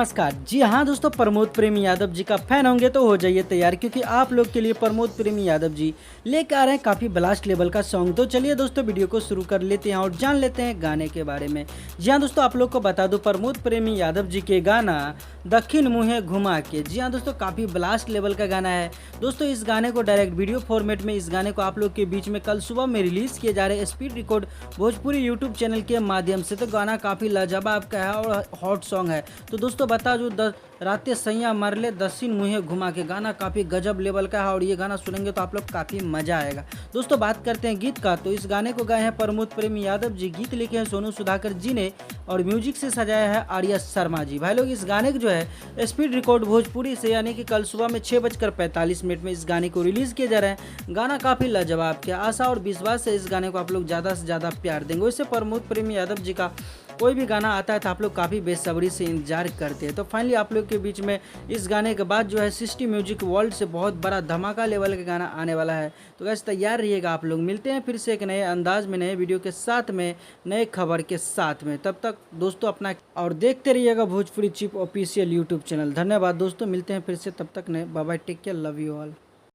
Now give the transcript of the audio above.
नमस्कार। जी हाँ दोस्तों, प्रमोद प्रेमी यादव जी का फैन होंगे तो हो जाइए तैयार, क्योंकि आप लोग के लिए प्रमोद प्रेमी यादव जी लेकर आ रहे हैं काफ़ी ब्लास्ट लेवल का सॉन्ग। तो चलिए दोस्तों, वीडियो को शुरू कर लेते हैं और जान लेते हैं गाने के बारे में। जी हाँ दोस्तों, आप लोग को बता दूं, प्रमोद प्रेमी यादव जी के गाना दक्षिण मुँहे घुमा के, जी हाँ दोस्तों, काफ़ी ब्लास्ट लेवल का गाना है। दोस्तों इस गाने को डायरेक्ट वीडियो फॉर्मेट में इस गाने को आप लोग के बीच में कल सुबह में रिलीज़ किए जा रहे speed record Bhojpuri YouTube channel के माध्यम से। तो गाना काफ़ी लाजवाब का है और हॉट सॉन्ग है। तो दोस्तों बता जो रातें सैया मरले दक्षिण मुँहे घुमा के, गाना काफ़ी गजब लेवल का है और ये गाना सुनेंगे तो आप लोग काफ़ी मज़ा आएगा। दोस्तों बात करते हैं गीत का, तो इस गाने को गाए हैं प्रमोद प्रेमी यादव जी, गीत लिखे हैं सोनू सुधाकर जी ने और म्यूजिक से सजाया है आर्या शर्मा जी। भाई लोग इस गाने को जो है स्पीड रिकॉर्ड भोजपुरी से यानी कि कल सुबह में 6:45 में इस गाने को रिलीज़ किया जा रहा है। गाना काफ़ी लाजवाब के, आशा और विश्वास से इस गाने को आप लोग ज़्यादा से ज़्यादा प्यार देंगे। वैसे प्रमोद प्रेमी यादव जी का कोई भी गाना आता है तो आप लोग काफ़ी बेसब्री से इंतजार करते हैं। तो फाइनली आप लोग के बीच में इस गाने के बाद जो है सिस्टी म्यूजिक वर्ल्ड से बहुत बड़ा धमाका लेवल का गाना आने वाला है। तो गैस तैयार रहिएगा आप लोग। मिलते हैं फिर से एक नए अंदाज में, नए वीडियो के साथ में, नए खबर के साथ में। तब तक दोस्तों अपना और देखते रहिएगा Bhojpuri chip official YouTube channel. धन्यवाद दोस्तों, मिलते हैं फिर से, तब तक नए bye bye, take care, love you all.